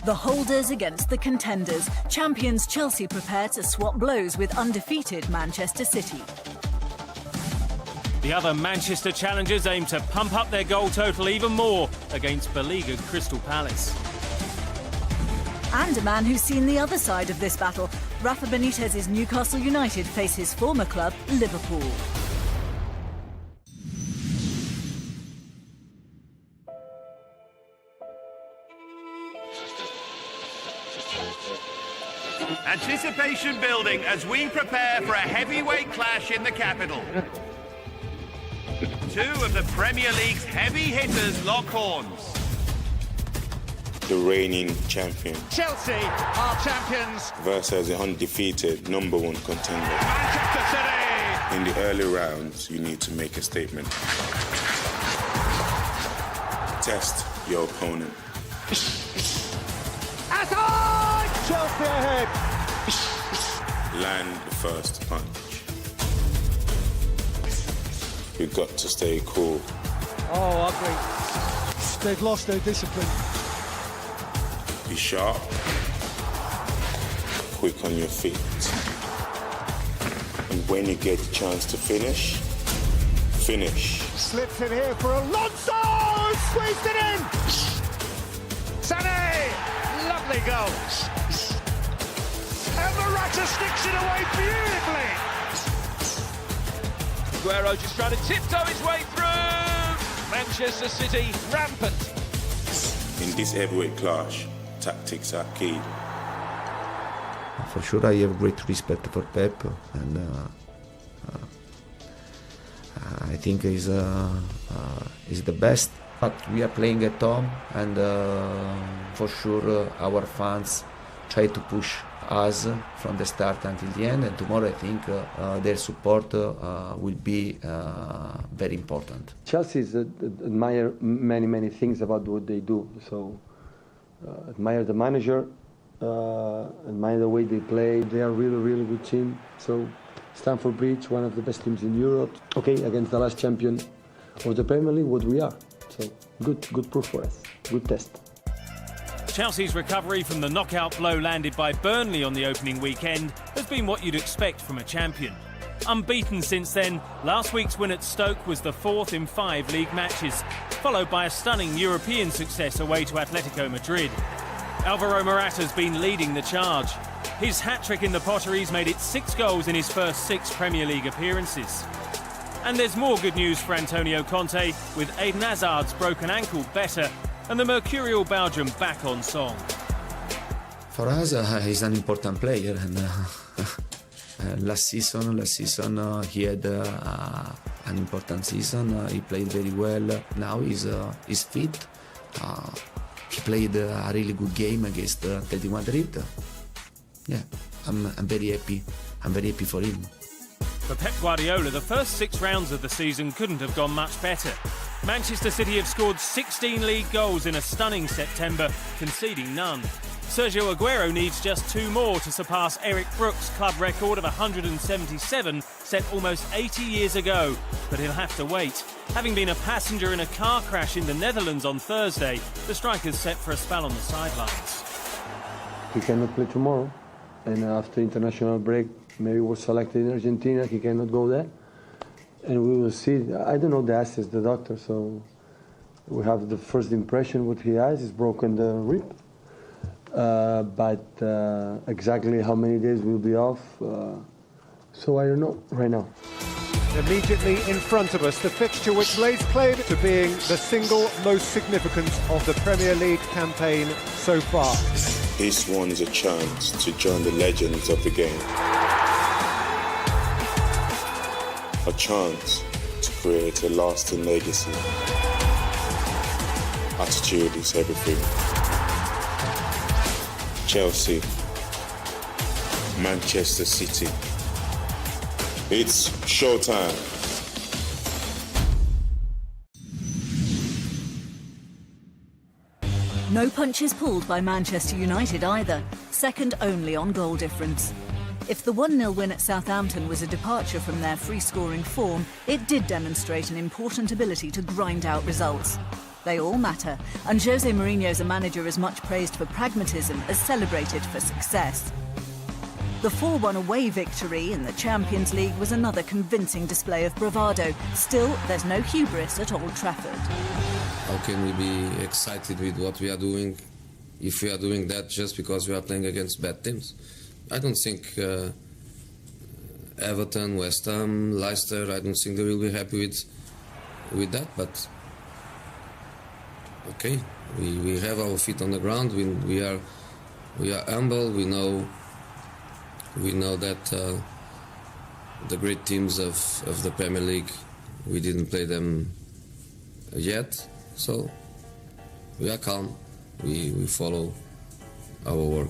The holders against the contenders. Champions Chelsea prepare to swap blows with undefeated Manchester City. The other Manchester challengers aim to pump up their goal total even more against beleaguered Crystal Palace. And a man who's seen the other side of this battle. Rafa Benitez's Newcastle United face his former club, Liverpool. Anticipation building as we prepare for a heavyweight clash in the capital. Two of the Premier League's heavy hitters lock horns. The reigning champion Chelsea are champions versus the undefeated #1 contender. Manchester City. In the early rounds, you need to make a statement. Test your opponent. Aside! Chelsea ahead. Land the first punch. You've got to stay cool. Oh, ugly. They've lost their discipline. Be sharp, quick on your feet. And when you get the chance to finish, finish. Slips in here for Alonso! Squeezed it in! Sané! Lovely goal. And Morata sticks it away beautifully. Aguero just trying to tiptoe his way through. Manchester City rampant. In this heavyweight clash, tactics are key. For sure, I have great respect for Pep, and I think he's the best. But we are playing at home, and for sure, our fans try to push us from the start until the end. And tomorrow, I think their support will be very important. Chelsea admire many things about what they do. So. Admire the manager, admire the way they play. They are really good team. So Stamford Bridge, one of the best teams in Europe. Okay, against the last champion of the Premier League, what we are. So good proof for us, good test. Chelsea's recovery from the knockout blow landed by Burnley on the opening weekend has been what you'd expect from a champion. Unbeaten since then, last week's win at Stoke was the 4th in 5 league matches, followed by a stunning European success away to Atletico Madrid. Alvaro Morata's been leading the charge. His hat-trick in the Potteries made it 6 goals in his first 6 Premier League appearances. And there's more good news for Antonio Conte, with Eden Hazard's broken ankle better and the mercurial Belgium back on song. For us, he's an important player, and last season he had an important season. He played very well. Now he's fit. He played a really good game against Atletico Madrid. Yeah, I'm very happy. I'm very happy for him. For Pep Guardiola, the first 6 rounds of the season couldn't have gone much better. Manchester City have scored 16 league goals in a stunning September, conceding none. Sergio Aguero needs just 2 more to surpass Eric Brook's club record of 177, set almost 80 years ago. But he'll have to wait. Having been a passenger in a car crash in the Netherlands on Thursday, the striker's set for a spell on the sidelines. He cannot play tomorrow, and after international break, maybe was selected in Argentina, he cannot go there. And we will see. I don't know the assets, the doctor, so we have the first impression what he has is broken the rib. But exactly how many days we'll be off, so I don't know right now. Immediately in front of us, the fixture which lays claim to being the single most significant of the Premier League campaign so far. This one is a chance to join the legends of the game. A chance to create a lasting legacy. Attitude is everything. Chelsea, Manchester City. It's showtime. No punches pulled by Manchester United either, second only on goal difference. If the 1-0 win at Southampton was a departure from their free-scoring form, it did demonstrate an important ability to grind out results. They all matter, and Jose Mourinho's a manager as much praised for pragmatism as celebrated for success. The 4-1 away victory in the Champions League was another convincing display of bravado. Still, there's no hubris at Old Trafford. How can we be excited with what we are doing if we are doing that just because we are playing against bad teams? I don't think Everton, West Ham, Leicester, I don't think they will be happy with that, but okay, we have our feet on the ground, we are humble, we know that the great teams of the Premier League, we didn't play them yet, so we are calm, we follow our work.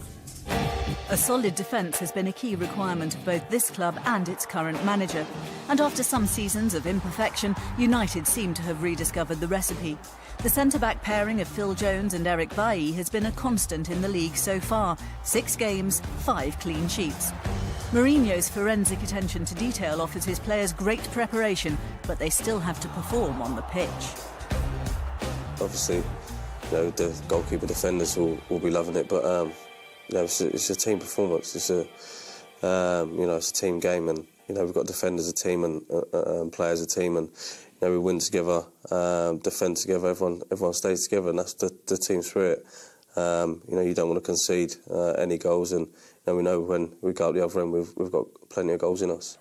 A solid defence has been a key requirement of both this club and its current manager. And after some seasons of imperfection, United seem to have rediscovered the recipe. The centre-back pairing of Phil Jones and Eric Bailly has been a constant in the league so far. 6 games, 5 clean sheets. Mourinho's forensic attention to detail offers his players great preparation, but they still have to perform on the pitch. Obviously, the goalkeeper defenders will be loving it, but it's a team performance. It's it's a team game, and we've got defenders a team and players a team, and we win together, defend together. Everyone stays together, and that's the team spirit. You don't want to concede any goals, and we know when we go out the other end, we've got plenty of goals in us.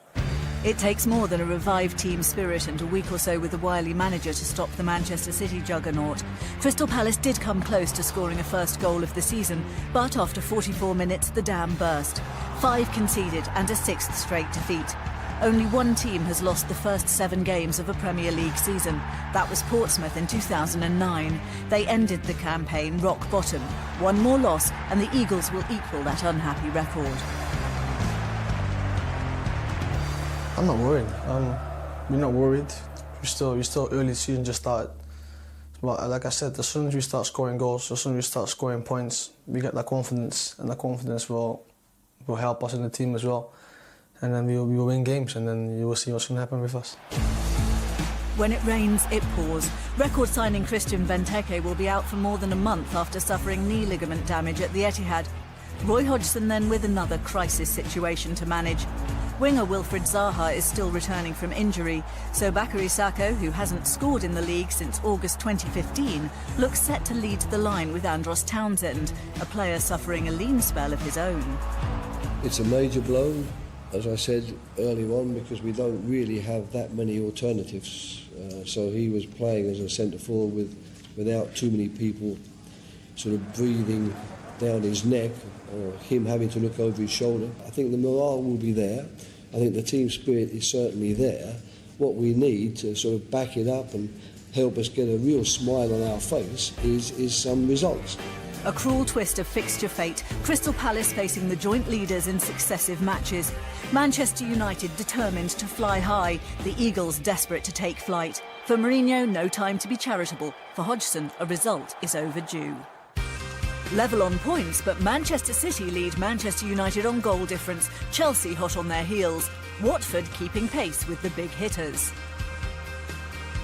It takes more than a revived team spirit and a week or so with a wily manager to stop the Manchester City juggernaut. Crystal Palace did come close to scoring a first goal of the season, but after 44 minutes the dam burst. 5 conceded and a 6th straight defeat. Only one team has lost the first 7 games of a Premier League season. That was Portsmouth in 2009. They ended the campaign rock bottom. One more loss and the Eagles will equal that unhappy record. I'm not worried. We're not worried. We're still early season, just started. But like I said, as soon as we start scoring goals, as soon as we start scoring points, we get that confidence, and that confidence will help us in the team as well. And then we will win games, and then you will see what's going to happen with us. When it rains, it pours. Record signing Christian Benteke will be out for more than a month after suffering knee ligament damage at the Etihad. Roy Hodgson then with another crisis situation to manage. Winger Wilfried Zaha is still returning from injury, so Bakary Sakho, who hasn't scored in the league since August 2015, looks set to lead the line with Andros Townsend, a player suffering a lean spell of his own. It's a major blow, as I said early on, because we don't really have that many alternatives. So he was playing as a centre-forward without too many people sort of breathing down his neck, or him having to look over his shoulder. I think the morale will be there. I think the team spirit is certainly there. What we need to sort of back it up and help us get a real smile on our face is some results. A cruel twist of fixture fate, Crystal Palace facing the joint leaders in successive matches. Manchester United determined to fly high, the Eagles desperate to take flight. For Mourinho, no time to be charitable. For Hodgson, a result is overdue. Level on points, but Manchester City lead Manchester United on goal difference. Chelsea hot on their heels. Watford keeping pace with the big hitters.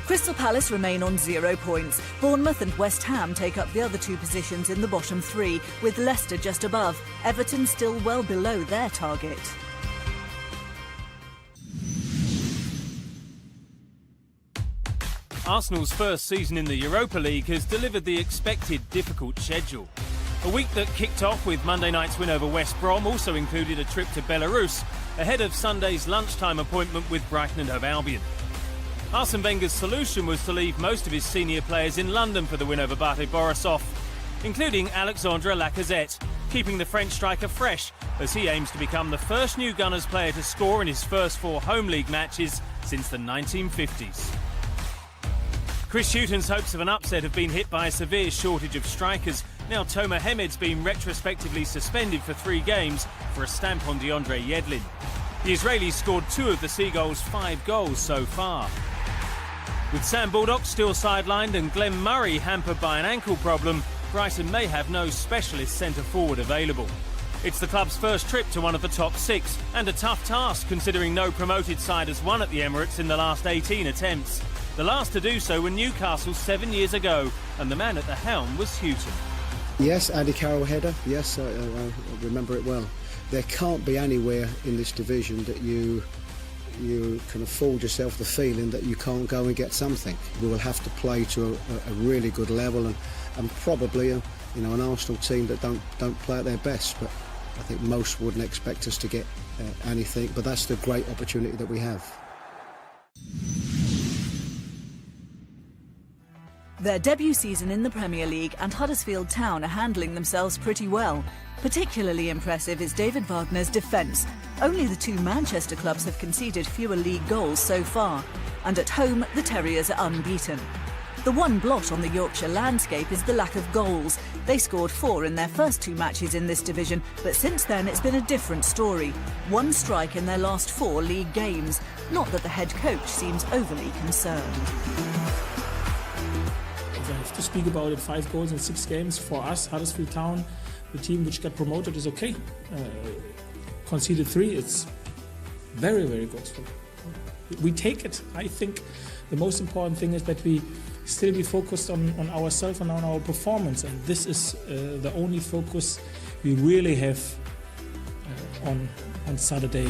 Crystal Palace remain on 0 points. Bournemouth and West Ham take up the other 2 positions in the bottom 3, with Leicester just above. Everton still well below their target. Arsenal's first season in the Europa League has delivered the expected difficult schedule. A week that kicked off with Monday night's win over West Brom also included a trip to Belarus ahead of Sunday's lunchtime appointment with Brighton and Hove Albion. Arsene Wenger's solution was to leave most of his senior players in London for the win over Bate Borisov, including Alexandre Lacazette, keeping the French striker fresh as he aims to become the first new Gunners player to score in his first 4 home league matches since the 1950s. Chris Hughton's hopes of an upset have been hit by a severe shortage of strikers. Now Tomer Hemed's been retrospectively suspended for 3 games for a stamp on DeAndre Yedlin. The Israeli scored 2 of the Seagulls' 5 goals so far. With Sam Baldock still sidelined and Glenn Murray hampered by an ankle problem, Brighton may have no specialist centre-forward available. It's the club's first trip to one of the top 6, and a tough task considering no promoted side has won at the Emirates in the last 18 attempts. The last to do so were Newcastle 7 years ago, and the man at the helm was Houghton. Yes, Andy Carroll header, yes, I remember it well. There can't be anywhere in this division that you can afford yourself the feeling that you can't go and get something. We will have to play to a really good level and probably an Arsenal team that don't play at their best, but I think most wouldn't expect us to get anything, but that's the great opportunity that we have. Their debut season in the Premier League and Huddersfield Town are handling themselves pretty well. Particularly impressive is David Wagner's defence. Only the two Manchester clubs have conceded fewer league goals so far, and at home the Terriers are unbeaten. The one blot on the Yorkshire landscape is the lack of goals. They scored 4 in their first 2 matches in this division, but since then it's been a different story. 1 strike in their last 4 league games. Not that the head coach seems overly concerned. If I have to speak about it, 5 goals in 6 games for us, Huddersfield Town, the team which got promoted, is okay. Conceded 3, it's very, very good. We take it. I think the most important thing is that we still be focused on ourselves and on our performance, and this is the only focus we really have on Saturday.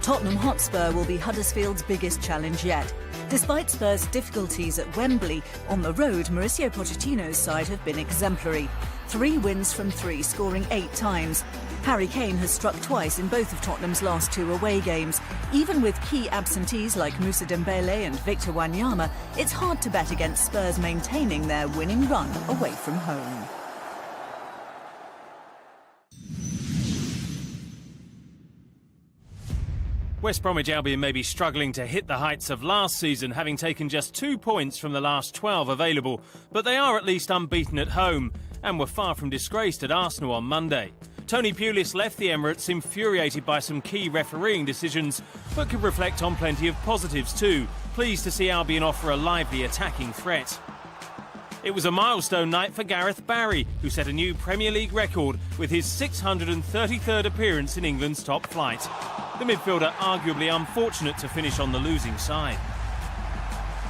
Tottenham Hotspur will be Huddersfield's biggest challenge yet. Despite Spurs' difficulties at Wembley, on the road Mauricio Pochettino's side have been exemplary. 3 wins from 3, scoring 8 times. Harry Kane has struck twice in both of Tottenham's last 2 away games. Even with key absentees like Moussa Dembele and Victor Wanyama, it's hard to bet against Spurs maintaining their winning run away from home. West Bromwich Albion may be struggling to hit the heights of last season, having taken just 2 points from the last 12 available, but they are at least unbeaten at home and were far from disgraced at Arsenal on Monday. Tony Pulis left the Emirates infuriated by some key refereeing decisions, but could reflect on plenty of positives too, pleased to see Albion offer a lively attacking threat. It was a milestone night for Gareth Barry, who set a new Premier League record with his 633rd appearance in England's top flight. The midfielder arguably unfortunate to finish on the losing side.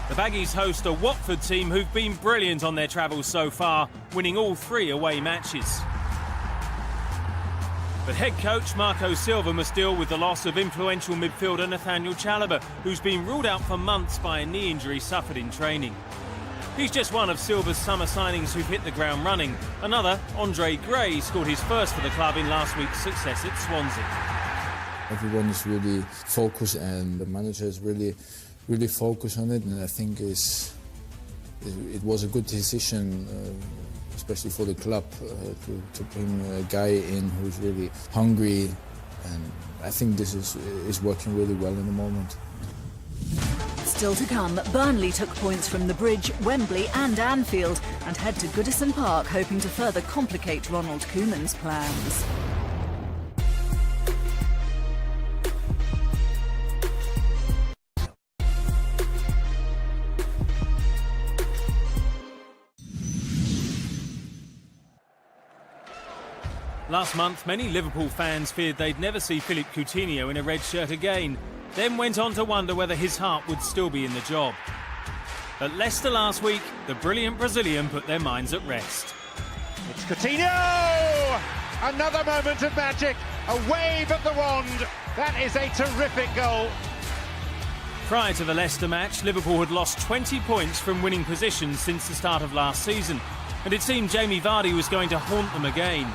The Baggies host a Watford team who've been brilliant on their travels so far, winning all 3 away matches. But head coach Marco Silva must deal with the loss of influential midfielder Nathaniel Chalobah, who's been ruled out for months by a knee injury suffered in training. He's just one of Silva's summer signings who've hit the ground running. Another, Andre Gray, scored his first for the club in last week's success at Swansea. Everyone is really focused, and the manager is really focused on it, and I think it was a good decision, especially for the club, to bring a guy in who's really hungry, and I think this is working really well in the moment. Still to come, Burnley took points from the Bridge, Wembley and Anfield and head to Goodison Park, hoping to further complicate Ronald Koeman's plans. Last month, many Liverpool fans feared they'd never see Philippe Coutinho in a red shirt again, then went on to wonder whether his heart would still be in the job. At Leicester last week, the brilliant Brazilian put their minds at rest. It's Coutinho! Another moment of magic, a wave of the wand. That is a terrific goal. Prior to the Leicester match, Liverpool had lost 20 points from winning positions since the start of last season, and it seemed Jamie Vardy was going to haunt them again.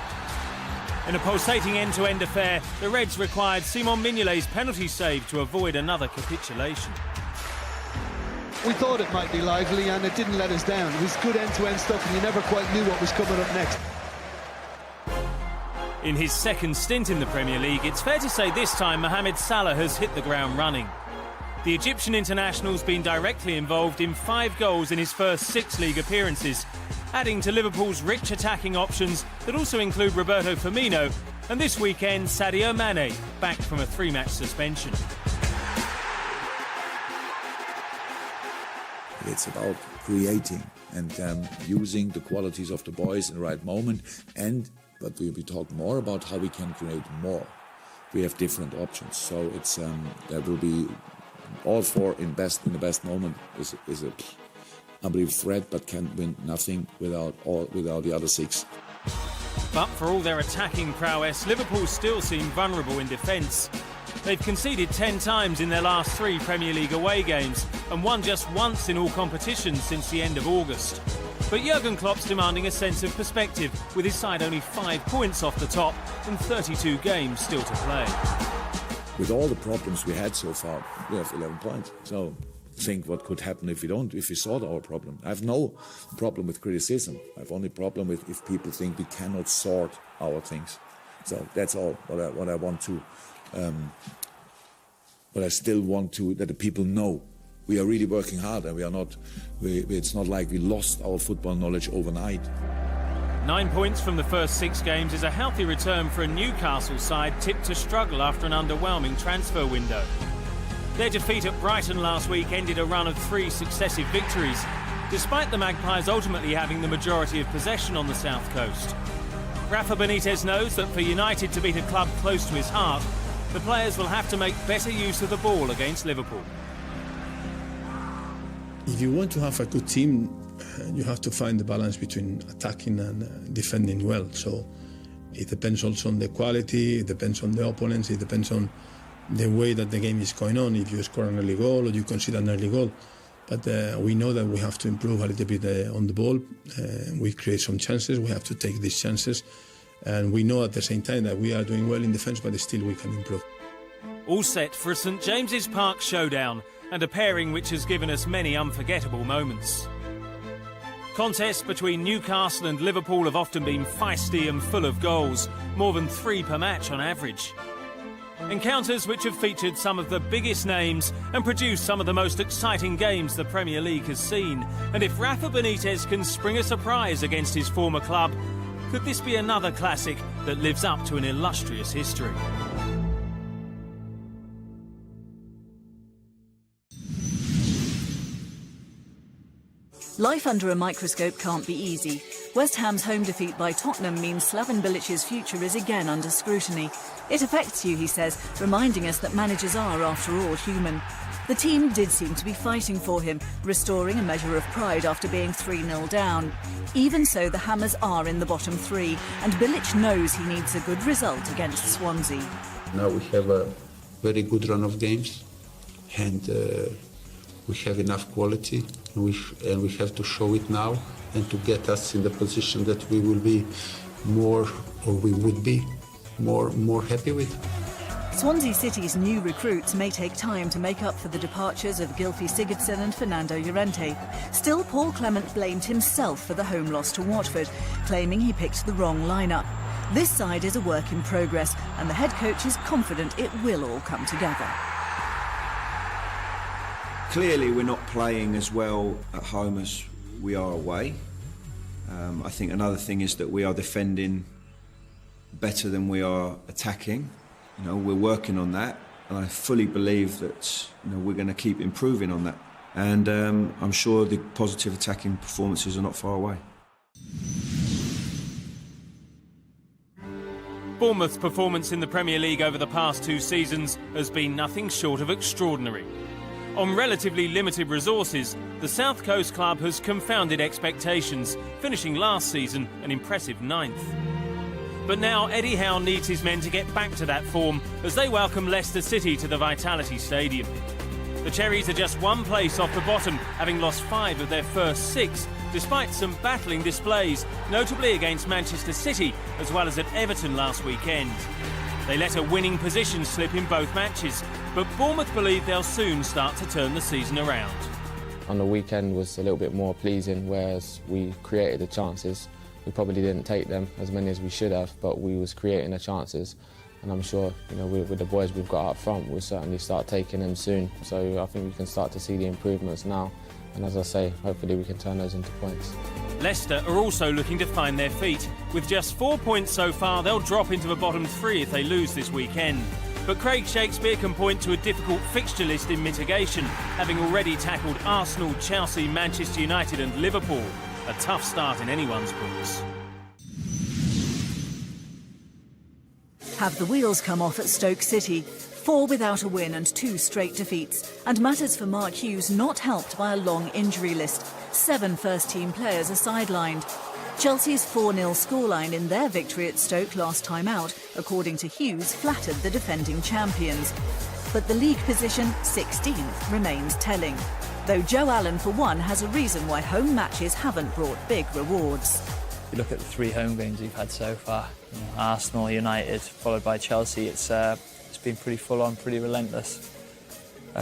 In a pulsating end-to-end affair, the Reds required Simon Mignolet's penalty save to avoid another capitulation. We thought it might be lively and it didn't let us down. It was good end-to-end stuff and you never quite knew what was coming up next. In his second stint in the Premier League, it's fair to say this time Mohamed Salah has hit the ground running. The Egyptian international's been directly involved in 5 goals in his first 6 league appearances, adding to Liverpool's rich attacking options that also include Roberto Firmino and this weekend Sadio Mane, back from a 3-match suspension. It's about creating and using the qualities of the boys in the right moment, but we talk more about how we can create more. We have different options, so it's there will be all four in the best moment is a unbelievable threat, but can win nothing without the other six. But for all their attacking prowess, Liverpool still seem vulnerable in defence. They've conceded 10 times in their last 3 Premier League away games and won just once in all competitions since the end of August. But Jurgen Klopp's demanding a sense of perspective, with his side only 5 points off the top and 32 games still to play. With all the problems we had so far, we have 11 points. So think what could happen if we solve our problem. I have no problem with criticism. I have only problem with if people think we cannot sort our things. So that's all what I want to. But I still want to that the people know we are really working hard, and we are not. It's not like we lost our football knowledge overnight. 9 points from the first 6 games is a healthy return for a Newcastle side tipped to struggle after an underwhelming transfer window. Their defeat at Brighton last week ended a run of 3 successive victories, despite the Magpies ultimately having the majority of possession on the south coast. Rafa Benitez knows that for United to beat a club close to his heart, the players will have to make better use of the ball against Liverpool. If you want to have a good team, you have to find the balance between attacking and defending well. So it depends also on the quality, it depends on the opponents, it depends on the way that the game is going on, if you score an early goal or you concede an early goal. But we know that we have to improve a little bit on the ball. We create some chances, we have to take these chances. And we know at the same time that we are doing well in defence, but still we can improve. All set for a St James's Park showdown, and a pairing which has given us many unforgettable moments. Contests between Newcastle and Liverpool have often been feisty and full of goals, more than 3 per match on average. Encounters which have featured some of the biggest names and produced some of the most exciting games the Premier League has seen. And if Rafa Benitez can spring a surprise against his former club, could this be another classic that lives up to an illustrious history? Life under a microscope can't be easy. West Ham's home defeat by Tottenham means Slaven Bilic's future is again under scrutiny. It affects you, he says, reminding us that managers are, after all, human. The team did seem to be fighting for him, restoring a measure of pride after being 3-0 down. Even so, the Hammers are in the bottom 3, and Bilic knows he needs a good result against Swansea. Now we have a very good run of games, and we have enough quality, and we have to show it now, and to get us in the position that we will be more, or we would be more happy with. Swansea City's new recruits may take time to make up for the departures of Gylfi Sigurdsson and Fernando Llorente. Still, Paul Clement blamed himself for the home loss to Watford, claiming he picked the wrong lineup. This side is a work in progress, and the head coach is confident it will all come together. Clearly, we're not playing as well at home as we are away. I think another thing is that we are defending better than we are attacking. You know, we're working on that, and I fully believe that we're going to keep improving on that. And I'm sure the positive attacking performances are not far away. Bournemouth's performance in the Premier League over the past 2 seasons has been nothing short of extraordinary. On relatively limited resources, the South Coast club has confounded expectations, finishing last season an impressive 9th. But now Eddie Howe needs his men to get back to that form as they welcome Leicester City to the Vitality Stadium. The Cherries are just 1 place off the bottom, having lost 5 of their first 6, despite some battling displays, notably against Manchester City as well as at Everton last weekend. They let a winning position slip in both matches, but Bournemouth believe they'll soon start to turn the season around. On the weekend was a little bit more pleasing, whereas we created the chances. We probably didn't take them as many as we should have, but we was creating the chances. And I'm sure, with the boys we've got up front, we'll certainly start taking them soon. So I think we can start to see the improvements now. And as I say, hopefully we can turn those into points. Leicester are also looking to find their feet. With just 4 points so far, they'll drop into the bottom 3 if they lose this weekend. But Craig Shakespeare can point to a difficult fixture list in mitigation, having already tackled Arsenal, Chelsea, Manchester United and Liverpool. A tough start in anyone's books. Have the wheels come off at Stoke City? 4 without a win and 2 straight defeats. And matters for Mark Hughes not helped by a long injury list. 7 first-team players are sidelined. Chelsea's 4-0 scoreline in their victory at Stoke last time out, according to Hughes, flattered the defending champions. But the league position, 16th, remains telling. Though Joe Allen, for one, has a reason why home matches haven't brought big rewards. You look at the 3 home games we've had so far, Arsenal, United, followed by Chelsea, it's been pretty full-on, pretty relentless. We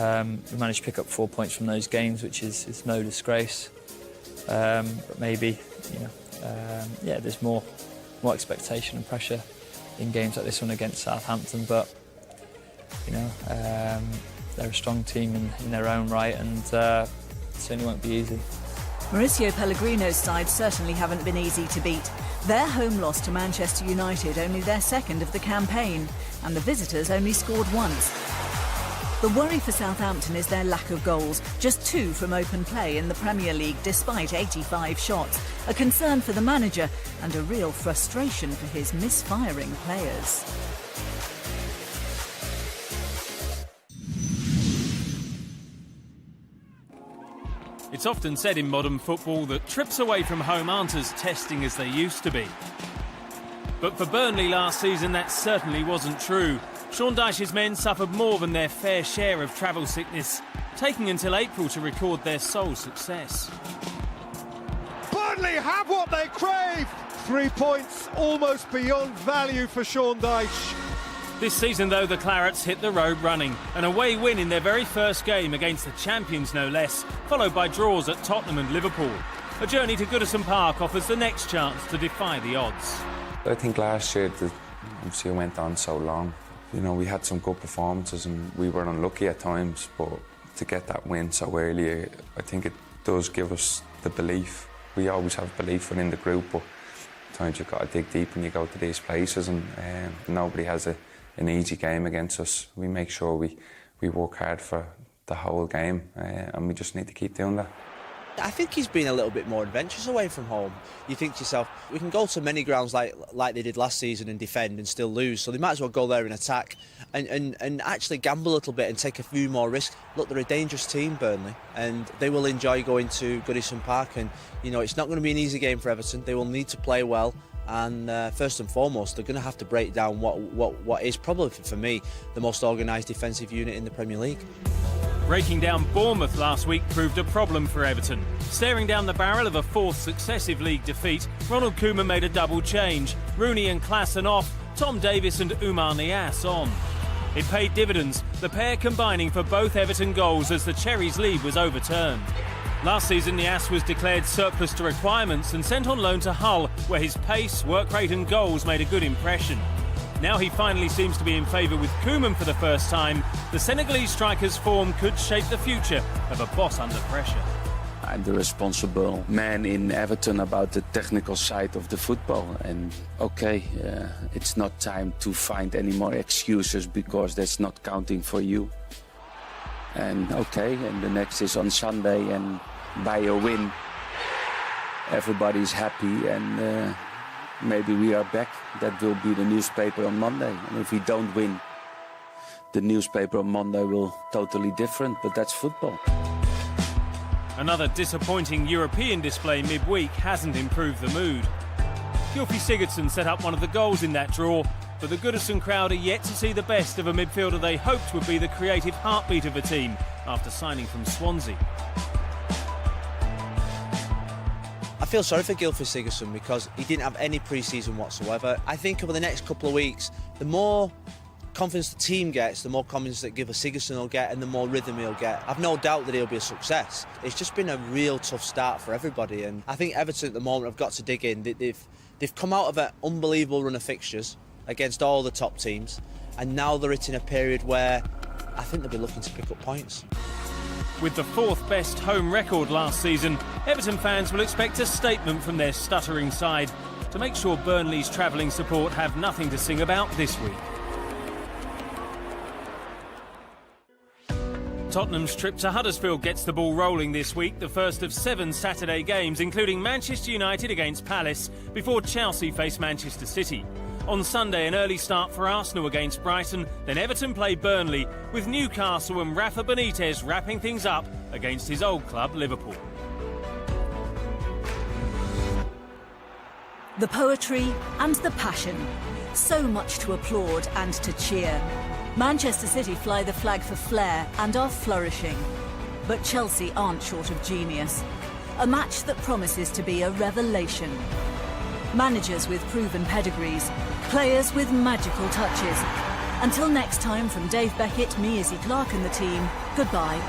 managed to pick up 4 points from those games, which is no disgrace. But maybe, there's more expectation and pressure in games like this one against Southampton, but they're a strong team in their own right, and it certainly won't be easy. Mauricio Pellegrino's side certainly haven't been easy to beat. Their home loss to Manchester United, only their second of the campaign, and the visitors only scored once. The worry for Southampton is their lack of goals, just 2 from open play in the Premier League despite 85 shots, a concern for the manager and a real frustration for his misfiring players. It's often said in modern football that trips away from home aren't as testing as they used to be. But for Burnley last season, that certainly wasn't true. Sean Dyche's men suffered more than their fair share of travel sickness, taking until April to record their sole success. Burnley have what they crave! 3 points almost beyond value for Sean Dyche. This season, though, the Clarets hit the road running. An away win in their very first game against the champions, no less, followed by draws at Tottenham and Liverpool. A journey to Goodison Park offers the next chance to defy the odds. I think last year, obviously, it went on so long. We had some good performances and we were unlucky at times, but to get that win so early, I think it does give us the belief. We always have belief within the group, but at times you've got to dig deep when you go to these places, and nobody has an easy game against us. We make sure we work hard for the whole game, and we just need to keep doing that. I think he's been a little bit more adventurous away from home. You think to yourself, we can go to many grounds like they did last season and defend and still lose, so they might as well go there and attack and actually gamble a little bit and take a few more risks. Look, they're a dangerous team, Burnley, and they will enjoy going to Goodison Park, and it's not going to be an easy game for Everton. They will need to play well, and first and foremost, they're going to have to break down what is probably, for me, the most organised defensive unit in the Premier League. Breaking down Bournemouth last week proved a problem for Everton. Staring down the barrel of a 4th successive league defeat, Ronald Koeman made a double change. Rooney and Klaassen off, Tom Davies and Oumar Niasse on. It paid dividends, the pair combining for both Everton goals as the Cherries' lead was overturned. Last season, Niasse was declared surplus to requirements and sent on loan to Hull, where his pace, work rate and goals made a good impression. Now he finally seems to be in favour with Koeman for the first time. The Senegalese striker's form could shape the future of a boss under pressure. I'm the responsible man in Everton about the technical side of the football. And it's not time to find any more excuses because that's not counting for you. And and the next is on Sunday, and by a win, everybody's happy, and maybe we are back. That will be the newspaper on Monday. And if we don't win, the newspaper on Monday will totally different, but that's football. Another disappointing European display midweek hasn't improved the mood. Gylfi Sigurdsson set up one of the goals in that draw, but the Goodison crowd are yet to see the best of a midfielder they hoped would be the creative heartbeat of the team after signing from Swansea. I feel sorry for Gylfi Sigurdsson because he didn't have any pre-season whatsoever. I think over the next couple of weeks, the more confidence the team gets, the more confidence that Gylfi Sigurdsson will get and the more rhythm he'll get. I've no doubt that he'll be a success. It's just been a real tough start for everybody, and I think Everton at the moment have got to dig in. They've come out of an unbelievable run of fixtures against all the top teams, and now they're hitting a period where I think they'll be looking to pick up points. With the 4th best home record last season, Everton fans will expect a statement from their stuttering side to make sure Burnley's travelling support have nothing to sing about this week. Tottenham's trip to Huddersfield gets the ball rolling this week, the first of 7 Saturday games, including Manchester United against Palace, before Chelsea face Manchester City. On Sunday, an early start for Arsenal against Brighton, then Everton play Burnley, with Newcastle and Rafa Benitez wrapping things up against his old club, Liverpool. The poetry and the passion. So much to applaud and to cheer. Manchester City fly the flag for flair and are flourishing. But Chelsea aren't short of genius. A match that promises to be a revelation. Managers with proven pedigrees, players with magical touches. Until next time, from Dave Beckett, me, Izzy Clark and the team, goodbye.